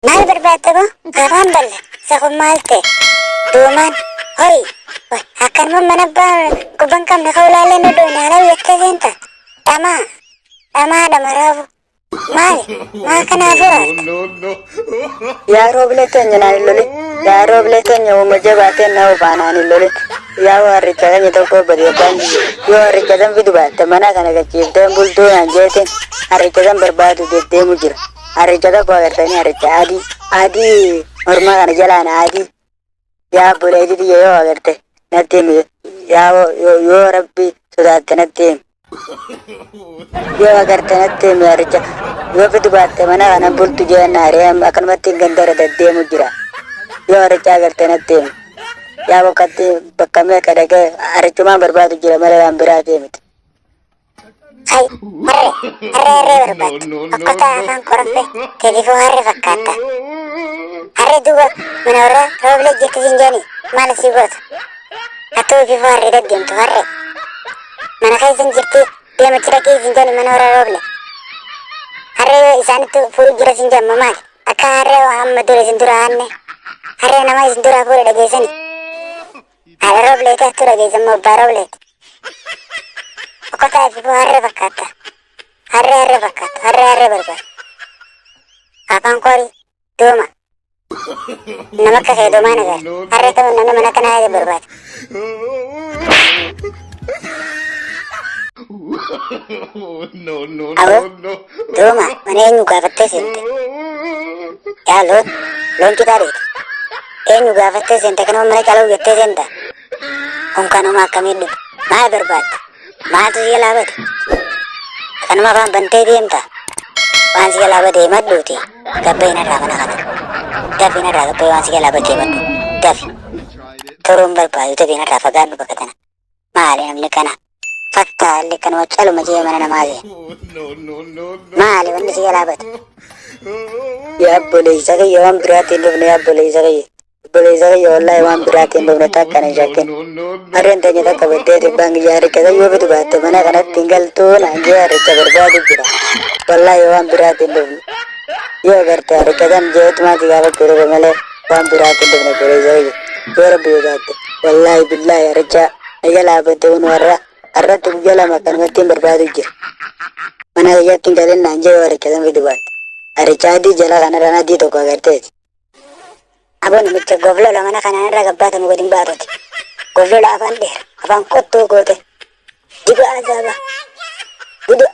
Maal barbaadda boo? Afaan balla. Isa kun maal ta'e? Duumaan. Hoy. Akkanuma mana abbaa gubbaan qabne ka'ulaallee nu doonaa jettee seenta. Dhamaa. Dhamaadha maraabu. Maali? Maal kanaafuu haadha? Yaa rooblee teenya naan hin lolin. Yaa rooblee teenya uuma jabaatee na obaanaan hin lolin. Yaa warricha keenya tokko bareedaan yoo warricha san fidu baatte mana kana gachiiftee bultuu naan jeetiin harricha san barbaadu deddeemu jira. Harricha tokko agartanii harricha adii morma kana jalaan adii yaa buleediti yoo agarte natti himi yoo rabbi sodaatte natti himi. Yoo agarte natti himi harricha yoo fidu baatte mana kana bultu jeenna haree akkanumatti gandara deddeemu jira. Yoo harricha agarte natti himi. Yaa bokkatti bakka meeqa dhaqee harrichumaan barbaadu jira malee waan biraa deemite. Hai, harree barbaaddu. Uffata afaan qoraffee teelifuu harree fakkaata. Harree duuba mana warraa rooblee jetti sinjaani maal sii goota? Attuu ififuu harree deddeemtu harree. Mana keessan jirti deemachi dhaqee sinjaani mana warraa rooblee. Harree yoo isaanitti fuudhu jira sinjaan maali? Akka harree amma dura isin dura aanne. Harree nama isin dura fuudhe dhageessani. Haadha roobleeti attuu dhageessan moo abbaa roobleeti? Ukkata ififuu harree fakkaata. Harree fakkaata. Harree barbaada. Afaan qorii duuma. Nama akka kee duumaan agarra. Harree ta'uun namni mana kanaa barbaada. Awwa duuma mana eenyu gaafattee seente? Yaa loon kitaareeti. Eenyu gaafattee seente kanuma mana caluu jettee seenta? Kun kanuma akkamiin dhufe? Maal barbaadda? Maaltu si laabate? Kanuma afaan bantee deemta. Waan si laabatee madduuti. Gabbeen irraa mana kana. Dafiin irraa gabbee waan si laabatee maddu. Dafi. Turuun barbaadu dafiin irraa fagaadhu bakka tana. Maali namni kana? Fattaallee kanuma caluma jee mana namaa jee. Maali wanni si laabate? Yaa obboleessa kiyya waan biraatti hin dhufne yaa obboleessa kiyya. Obboleessa kiyya wallaahi waan biraatti hin dhufne takka hin shakkin. Harreen teenya takka baddee dhibbaan guyyaa harricha yoo fidu baatte mana kanatti hin galtuu naan jee harricha barbaadu jira. Wallaahi waan biraatti hin dhufne. Yoo agarte harricha san jeetumaati gaafachuu dhufe malee waan biraatti hin dhufne obboleessa kiyya. Yoo rabbi yoo baatte wallaahi billaahi harricha ija laabatte kun warra harratti guyyaa lama akkanumatti hin barbaadu jira. Mana kiyyatti hin galin naan jee yoo harricha san fidu baatte. Harricha adii jala kanarraan adii tokko agarteeti. Aboo namicha goflola mana kanaan irra gabbaatamu godhin baatoti. Goflola afaan dheera, afaan qottoo goote. Diba azaaba. Buda.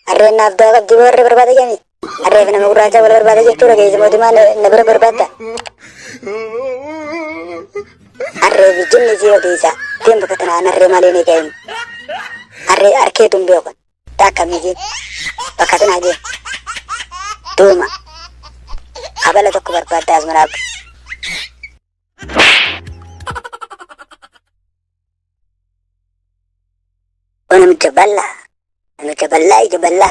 Harreen naaf daaqa diba warri barbaada jedhani. Harree fi nama gurraacha wal barbaada jechuudha keessa mootummaa na bira barbaadda. Harree fi jinni si ofiisa. Deem bakka tanaan harree malee ni ka'in. Harree harkeetu hin beekan. Daakkamii bakka tanaa deem. Duuma. Abala tokko barbaadda as manaaf. Namicha bal'aa ija bal'aa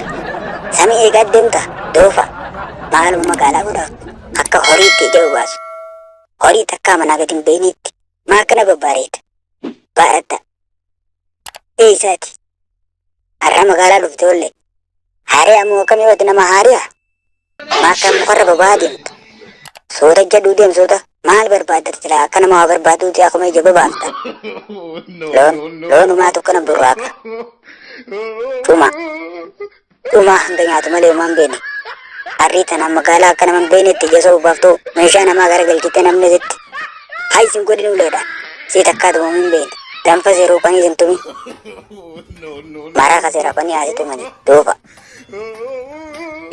samii eegaa deemta doofa maaluma magaalaa godhaa akka horiitti ija bobaasu horii takkaa manaa gadi hin beekneetti maa akkana babbaareeta baadhatta eessaati har'a magaalaa dhufte ollee haree ammoo akkamii wati nama haari'a maa akka mukarra bobaa deemta soota jedhuu deemsoota maal barbaadda jira akka nama waa barbaaduuti akkuma ija bobaafta loonumaa tokko na burraaqa Cuma hanga nyaatu malee waan beene. Harrii tana magaalaa akka nama hin beeknetti ija soo baaftuu meeshaa namaa garagalchite namni sitti. Haa isin godhin uleedha. Si takkaatu hin beekne. Danfa seeruu qanii isin tumi. Maraa kaseera qanii haasi tumani. Doofa.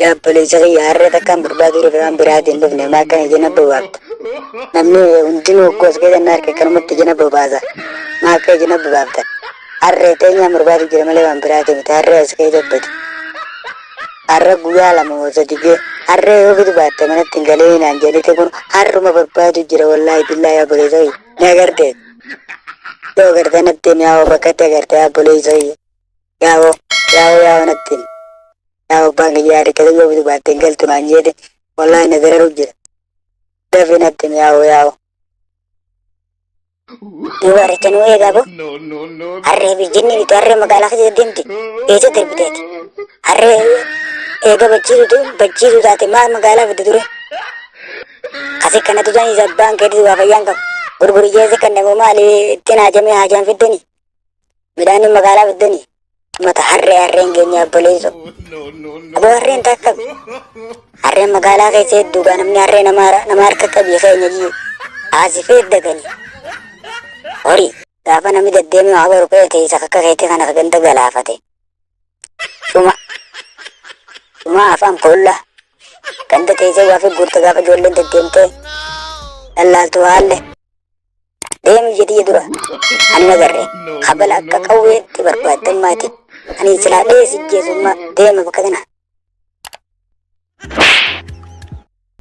Yaa obboleessa kiyya harree takkaan barbaaduu dhufe waan biraatti hin dhufne maa akkana ija nabba baafta. Namni hundinuu goos keessan harka kanumatti ija nabba baasa. Maa akka ija nabba baafta. Harree teenya barbaadu jira malee waan biraatti miti harree as kee dubbate. Harree guyyaa lama sadi gee harree yoo fidu baatte manatti hin galee naan jedhite kun harruma barbaadu jira wallaahi billaahi obboleessa kiyya ni agartee. Yoo agartee natti yaa'oo bakkatti agartee obboleessa kiyya. Yaa'oo natti yaa'oo abbaan kiyya harkisa yoo fidu baatte hin galtu naan jedhe wallaahi na dararu jira. Dafii natti yaa'oo. Duuba harricha nuu eegaa boo. Harree fi jinni bitu harree magaalaa keessa deemti. Eessa darbiteeti? Harree eega bachiisu taate maal magaalaa fidde ture? Asik kana tu jani zabban kedi wa fayan kam. Gurguri jeze kanne mo mali tina jami hajan fiddeni. Midani magala fiddeni. Mata harre ngenya bolezo. Abo harre takka. Harre magala ke se duga namni harre namar kakka bi kaynya ji. Asife dagani. Ori gafa nami daddemi wa rupe te sakka kayte kana ganda galafate. Cuma afam kulla. Ganda te se wa fi gurta gafa jolle daddemte. Allah tu halle. Dem jadi dura. Ani nagarre. Kabal akka kawwe ti barbaatan mati. Ani sila desi jesuma dem bakadana.